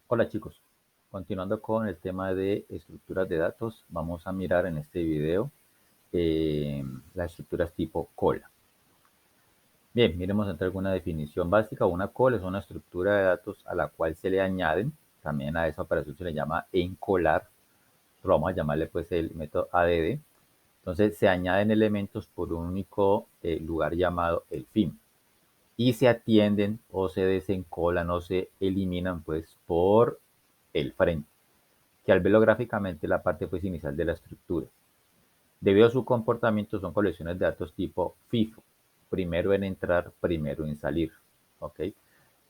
Hola chicos, continuando con el tema de estructuras de datos, vamos a mirar en este video las estructuras tipo cola. Bien, miremos entre alguna definición básica. Una cola es una estructura de datos a la cual se le añaden, también a esa operación se le llama encolar, pero vamos a llamarle pues el método ADD. Entonces se añaden elementos por un único lugar llamado el fin y se atienden o se desencolan o se eliminan pues por el frente, que al verlo gráficamente es la parte pues inicial de la estructura. Debido a su comportamiento son colecciones de datos tipo FIFO, primero en entrar, primero en salir. ¿Ok?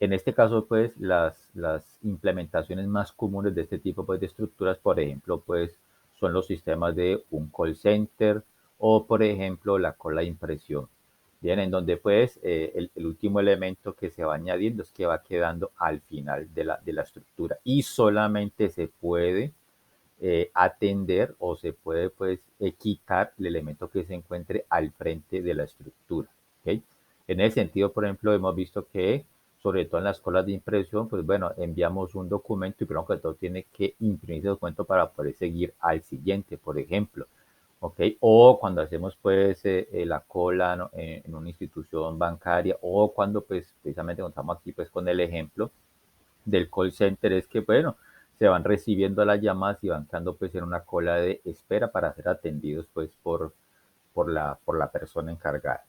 En este caso, pues, las implementaciones más comunes de este tipo pues, de estructuras, por ejemplo, pues, son los sistemas de un call center o, por ejemplo, la cola de impresión. Bien, en donde pues el último elemento que se va añadiendo es que va quedando al final de la estructura y solamente se puede atender o se puede pues quitar el elemento que se encuentre al frente de la estructura. ¿Okay? En ese sentido, por ejemplo, hemos visto que sobre todo en las colas de impresión, pues bueno, enviamos un documento y primero que todo tiene que imprimir ese documento para poder seguir al siguiente, por ejemplo. ¿Ok? O cuando hacemos pues la cola, ¿no? En una institución bancaria o cuando pues precisamente contamos aquí pues con el ejemplo del call center es que, bueno, se van recibiendo las llamadas y van quedando pues en una cola de espera para ser atendidos pues por la persona encargada.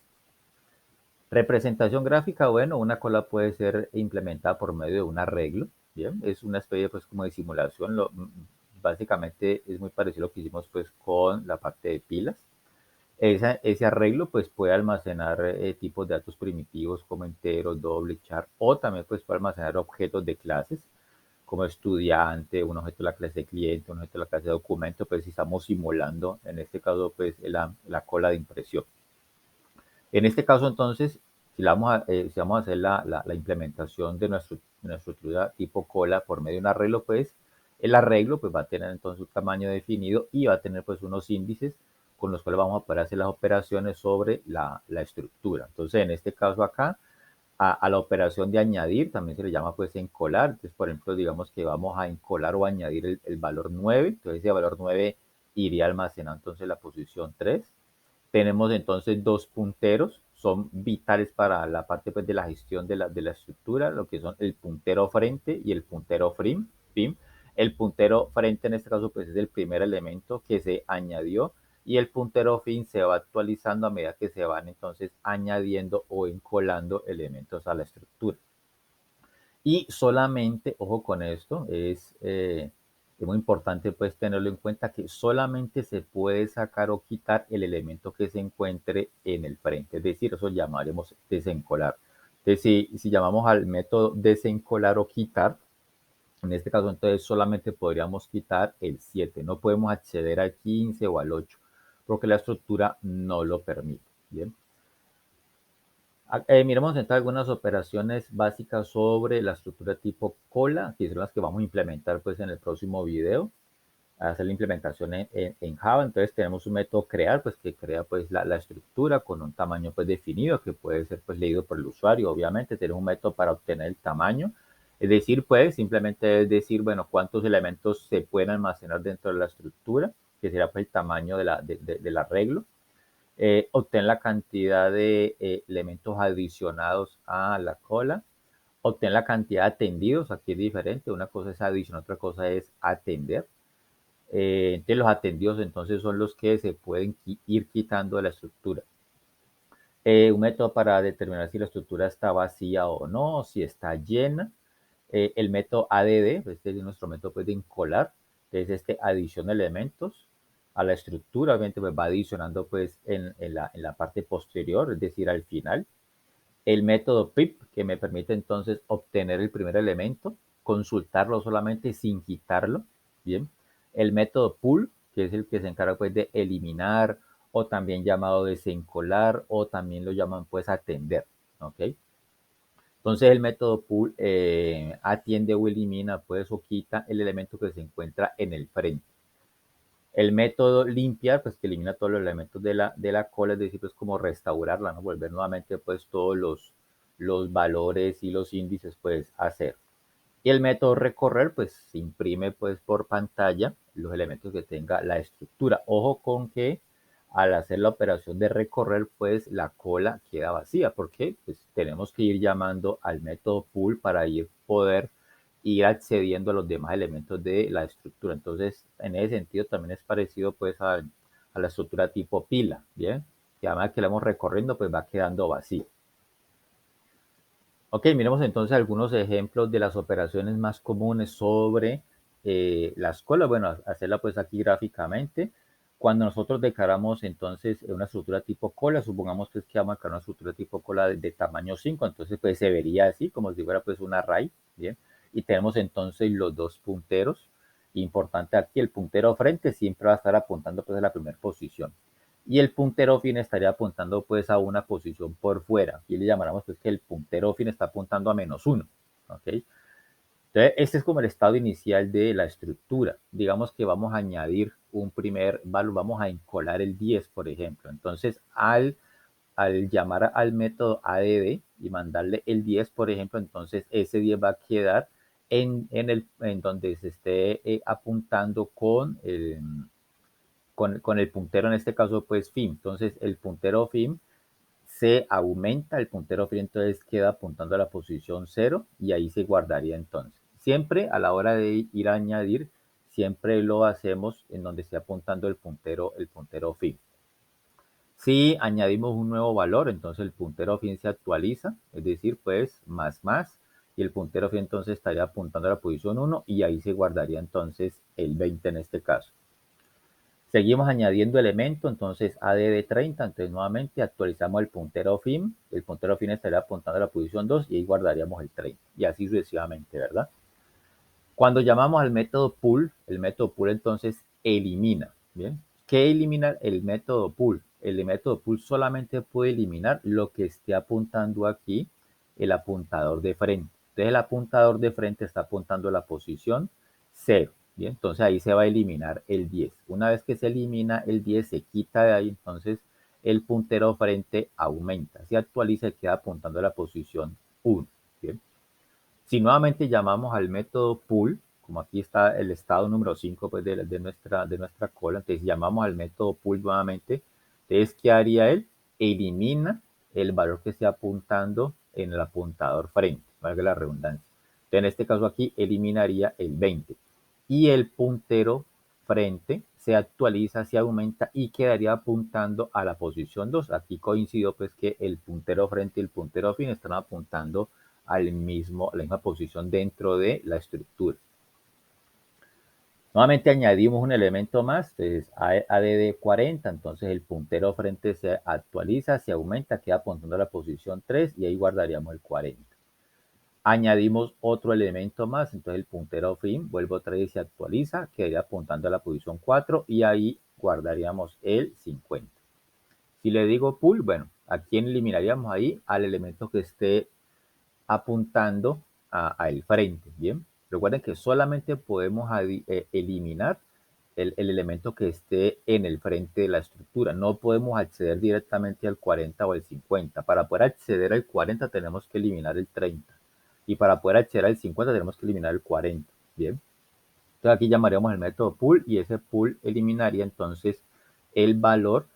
Representación gráfica, bueno, una cola puede ser implementada por medio de un arreglo, bien, es una especie pues como de simulación, básicamente es muy parecido a lo que hicimos pues con la parte de pilas. Ese arreglo pues puede almacenar tipos de datos primitivos como enteros, doble, char, o también pues puede almacenar objetos de clases como estudiante, un objeto de la clase de cliente, un objeto de la clase de documento, pues si estamos simulando, en este caso, pues la cola de impresión. En este caso, entonces, si vamos a hacer la implementación de nuestra estructura tipo cola por medio de un arreglo, pues el arreglo pues, va a tener entonces un tamaño definido y va a tener pues unos índices con los cuales vamos a poder hacer las operaciones sobre la estructura. Entonces, en este caso acá, a la operación de añadir, también se le llama pues encolar. Entonces, por ejemplo, digamos que vamos a encolar o añadir el valor 9. Entonces, ese valor 9 iría almacenado entonces la posición 3. Tenemos entonces dos punteros, son vitales para la parte pues, de la gestión de la estructura, lo que son el puntero frente y el puntero fin. El puntero frente en este caso pues, es el primer elemento que se añadió y el puntero fin se va actualizando a medida que se van entonces añadiendo o encolando elementos a la estructura. Y solamente, ojo con esto, es muy importante pues tenerlo en cuenta que solamente se puede sacar o quitar el elemento que se encuentre en el frente, es decir, eso llamaremos desencolar. Entonces, si llamamos al método desencolar o quitar, en este caso entonces solamente podríamos quitar el 7, no podemos acceder al 15 o al 8, porque la estructura no lo permite. Bien. Miremos entonces algunas operaciones básicas sobre la estructura tipo cola, que son las que vamos a implementar pues en el próximo video, a hacer la implementación en Java. Entonces tenemos un método crear, pues que crea pues la estructura con un tamaño pues definido que puede ser pues leído por el usuario. Obviamente tenemos un método para obtener el tamaño, es decir, pues simplemente es decir, bueno, cuántos elementos se pueden almacenar dentro de la estructura, que será pues el tamaño del arreglo. Obtener la cantidad de elementos adicionados a la cola, obtener la cantidad de atendidos, aquí es diferente, una cosa es adicionar, otra cosa es atender. Entonces los atendidos entonces son los que se pueden ir quitando de la estructura. Un método para determinar si la estructura está vacía o no, si está llena. El método ADD, este es nuestro método pues, de encolar, entonces este adiciona elementos a la estructura, obviamente pues, va adicionando pues en la parte posterior, es decir, al final. El método PIP, que me permite entonces obtener el primer elemento, consultarlo solamente sin quitarlo, bien. El método pull, que es el que se encarga pues de eliminar o también llamado desencolar o también lo llaman pues atender, ¿ok? Entonces el método pull atiende o elimina pues o quita el elemento que se encuentra en el frente. El método limpiar, pues que elimina todos los elementos de la cola, es decir, pues como restaurarla, ¿no? Volver nuevamente pues todos los valores y los índices pues a cero. Y el método recorrer, pues se imprime pues por pantalla los elementos que tenga la estructura. Ojo con que al hacer la operación de recorrer, pues la cola queda vacía, porque pues tenemos que ir llamando al método pull para poder ir accediendo a los demás elementos de la estructura. Entonces, en ese sentido también es parecido pues a la estructura tipo pila, ¿bien? Que además que la vamos recorriendo, pues va quedando vacío. Ok, miremos entonces algunos ejemplos de las operaciones más comunes sobre las colas. Bueno, hacerla pues aquí gráficamente. Cuando nosotros declaramos entonces una estructura tipo cola, supongamos pues que vamos a declarar una estructura tipo cola de tamaño 5, entonces pues se vería así, como si fuera pues un array, ¿bien? Y tenemos entonces los dos punteros. Importante aquí, el puntero frente siempre va a estar apuntando pues a la primera posición y el puntero fin estaría apuntando pues a una posición por fuera. Y le llamaremos pues que el puntero fin está apuntando a -1. ¿Ok? Entonces, este es como el estado inicial de la estructura. Digamos que vamos a añadir un primer valor, vamos a encolar el 10, por ejemplo. Entonces, al llamar al método add y mandarle el 10, por ejemplo, entonces ese 10 va a quedar en donde se esté apuntando con el puntero, en este caso, pues fin. Entonces, el puntero fin se aumenta, el puntero fin entonces queda apuntando a la posición 0 y ahí se guardaría entonces. Siempre a la hora de ir a añadir, siempre lo hacemos en donde esté apuntando el puntero fin. Si añadimos un nuevo valor, entonces el puntero fin se actualiza, es decir, pues más, y el puntero fin entonces estaría apuntando a la posición 1 y ahí se guardaría entonces el 20 en este caso. Seguimos añadiendo elementos, entonces AD de 30, entonces nuevamente actualizamos el puntero fin estaría apuntando a la posición 2 y ahí guardaríamos el 30 y así sucesivamente, ¿verdad? Cuando llamamos al método pull, el método pull entonces elimina, ¿bien? ¿Qué elimina el método pull? El método pull solamente puede eliminar lo que esté apuntando aquí el apuntador de frente. Entonces el apuntador de frente está apuntando a la posición 0. Bien, entonces ahí se va a eliminar el 10. Una vez que se elimina el 10, se quita de ahí, entonces el puntero frente aumenta. Se actualiza y queda apuntando a la posición 1. Bien. Si nuevamente llamamos al método pull, como aquí está el estado número 5 pues, de nuestra cola, entonces llamamos al método pull nuevamente, entonces ¿qué haría él? Elimina el valor que esté apuntando en el apuntador frente, valga la redundancia. Entonces en este caso aquí eliminaría el 20 y el puntero frente se actualiza, se aumenta y quedaría apuntando a la posición 2. Aquí coincido pues que el puntero frente y el puntero fin están apuntando a la misma posición dentro de la estructura. Nuevamente añadimos un elemento más, entonces ADD 40, entonces el puntero frente se actualiza, se aumenta, queda apuntando a la posición 3 y ahí guardaríamos el 40. Añadimos otro elemento más, entonces el puntero fin vuelve otra vez y se actualiza, quedaría apuntando a la posición 4 y ahí guardaríamos el 50. Si le digo pull, bueno, ¿a quién eliminaríamos ahí? Al elemento que esté apuntando al frente, ¿bien? Recuerden que solamente podemos eliminar el elemento que esté en el frente de la estructura. No podemos acceder directamente al 40 o al 50. Para poder acceder al 40 tenemos que eliminar el 30. Y para poder acceder al 50 tenemos que eliminar el 40, ¿bien? Entonces aquí llamaríamos el método pull y ese pull eliminaría entonces el valor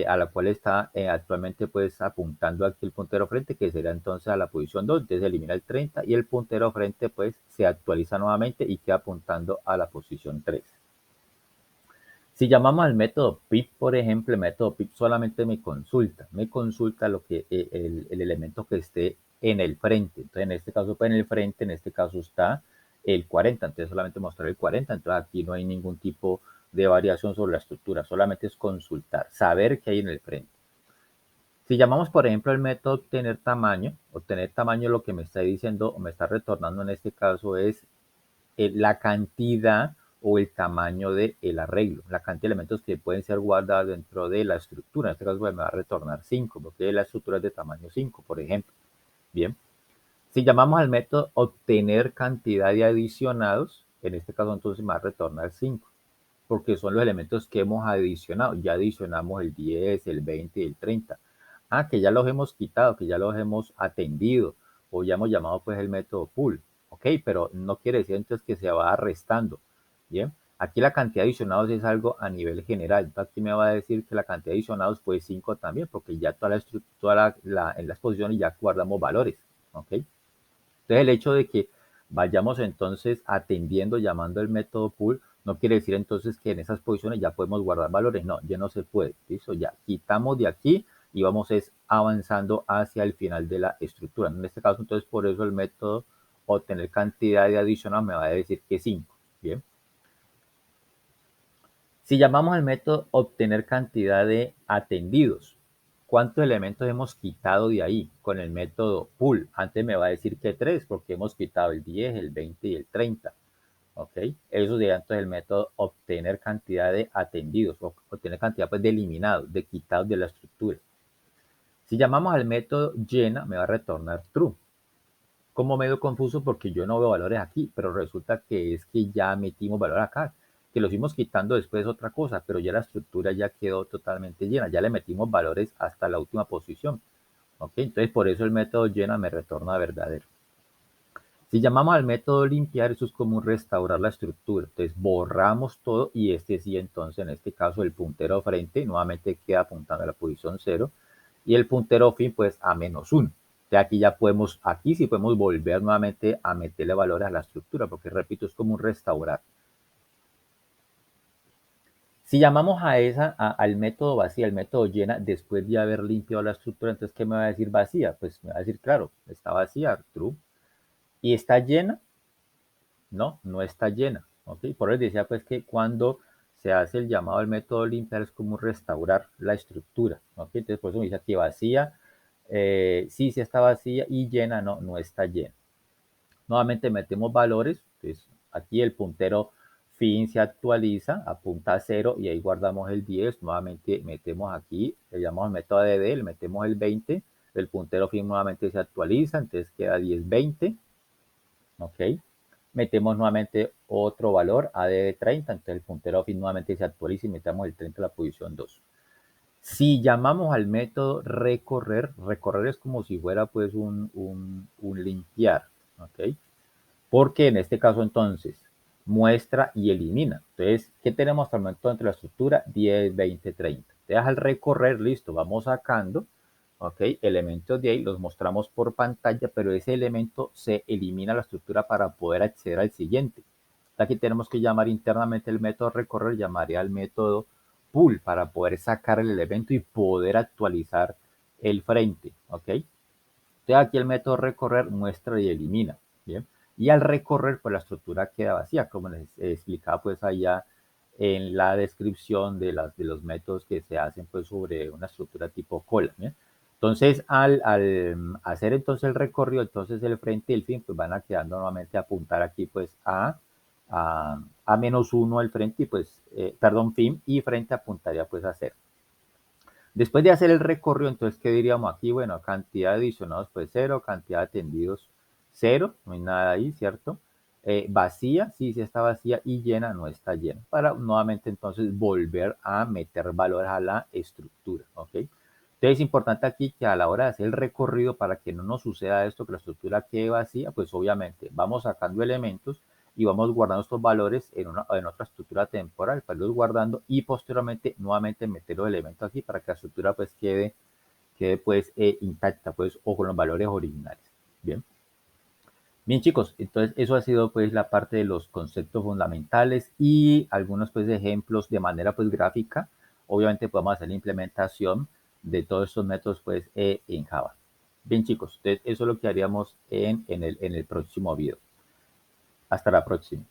a la cual está actualmente pues apuntando aquí el puntero frente, que será entonces a la posición 2, entonces elimina el 30 y el puntero frente pues se actualiza nuevamente y queda apuntando a la posición 3. Si llamamos al método pip, por ejemplo, el método pip solamente me consulta lo que el elemento que esté en el frente. Entonces, en este caso, pues en el frente, en este caso está el 40, entonces solamente mostrar el 40, entonces aquí no hay ningún tipo de variación sobre la estructura, solamente es consultar, saber qué hay en el frente. Si llamamos, por ejemplo, el método obtener tamaño lo que me está diciendo o me está retornando en este caso es la cantidad o el tamaño del arreglo, la cantidad de elementos que pueden ser guardados dentro de la estructura. En este caso pues, me va a retornar 5, porque la estructura es de tamaño 5, por ejemplo. Bien. Si llamamos al método obtener cantidad de adicionados, en este caso entonces me va a retornar 5, porque son los elementos que hemos adicionado. Ya adicionamos el 10, el 20 y el 30. Que ya los hemos quitado, que ya los hemos atendido, o ya hemos llamado pues el método pull. ok, pero no quiere decir entonces que se va restando, bien. Aquí la cantidad de adicionados es algo a nivel general. Entonces aquí me va a decir que la cantidad de adicionados fue 5 también, porque ya en las posiciones ya guardamos valores, ok. Entonces el hecho de que vayamos entonces atendiendo, llamando el método pool, no quiere decir entonces que en esas posiciones ya podemos guardar valores. No, ya no se puede. Listo, ya quitamos de aquí y vamos avanzando hacia el final de la estructura. En este caso, entonces, por eso el método obtener cantidad de adicional me va a decir que 5. Bien. Si llamamos al método obtener cantidad de atendidos, ¿cuántos elementos hemos quitado de ahí con el método pool? Antes me va a decir que 3 porque hemos quitado el 10, el 20 y el 30. ¿Ok? Eso sería entonces el método obtener cantidad de atendidos o obtener cantidad pues, de eliminados, de quitados de la estructura. Si llamamos al método llena, me va a retornar true. Como medio confuso porque yo no veo valores aquí, pero resulta que es que ya metimos valor acá, que los fuimos quitando después otra cosa, pero ya la estructura ya quedó totalmente llena, ya le metimos valores hasta la última posición. ¿Ok? Entonces por eso el método llena me retorna verdadero. Si llamamos al método limpiar, eso es como restaurar la estructura. Entonces borramos todo y este sí, entonces en este caso el puntero frente nuevamente queda apuntando a la posición 0 y el puntero fin pues a -1. Entonces aquí ya podemos, aquí sí podemos volver nuevamente a meterle valores a la estructura porque repito, es como un restaurar. Si llamamos al método vacía, al método llena, después de haber limpiado la estructura, entonces ¿qué me va a decir vacía? Pues me va a decir, claro, está vacía, true. ¿Y está llena? No, no está llena. ¿Ok? Por eso decía pues que cuando se hace el llamado al método limpiar es como restaurar la estructura. ¿Ok? Entonces por eso me dice aquí vacía, sí, sí está vacía y llena, no, no está llena. Nuevamente metemos valores, entonces aquí el puntero fin se actualiza, apunta a 0 y ahí guardamos el 10, nuevamente metemos aquí, le llamamos al método ADD, le metemos el 20, el puntero fin nuevamente se actualiza, entonces queda 10, 20, ¿ok? Metemos nuevamente otro valor, AD de 30, entonces el puntero fin nuevamente se actualiza y metemos el 30 en la posición 2. Si llamamos al método recorrer, recorrer es como si fuera pues un limpiar, ¿ok? Porque en este caso entonces muestra y elimina. Entonces, ¿qué tenemos hasta el momento entre la estructura? 10, 20, 30. Te deja el recorrer, listo, vamos sacando, ¿ok? Elementos de ahí, los mostramos por pantalla, pero ese elemento se elimina la estructura para poder acceder al siguiente. Aquí tenemos que llamar internamente el método recorrer, llamaría al método pull para poder sacar el elemento y poder actualizar el frente, ¿ok? Entonces aquí el método recorrer muestra y elimina, ¿bien? Y al recorrer, pues la estructura queda vacía, como les explicaba pues allá en la descripción de los métodos que se hacen pues sobre una estructura tipo cola, ¿bien? Entonces, al hacer entonces el recorrido, entonces el frente y el fin pues van a quedando nuevamente a apuntar aquí pues a -1 el frente y pues, perdón, fin y frente apuntaría pues a 0. Después de hacer el recorrido, entonces, ¿qué diríamos aquí? Bueno, cantidad de adicionados, pues 0, cantidad de atendidos, 0, no hay nada ahí, ¿cierto? Vacía, sí, sí está vacía, y llena, no está llena, para nuevamente entonces volver a meter valores a la estructura, ¿ok? Entonces es importante aquí que a la hora de hacer el recorrido, para que no nos suceda esto, que la estructura quede vacía, pues obviamente vamos sacando elementos y vamos guardando estos valores en otra estructura temporal, para irlos guardando y posteriormente nuevamente meter los elementos aquí para que la estructura pues quede pues intacta pues o con los valores originales. Bien. Bien chicos, entonces eso ha sido pues la parte de los conceptos fundamentales y algunos pues ejemplos de manera pues gráfica. Obviamente podemos hacer la implementación de todos estos métodos pues en Java. Bien chicos, entonces eso es lo que haríamos en el próximo video. Hasta la próxima.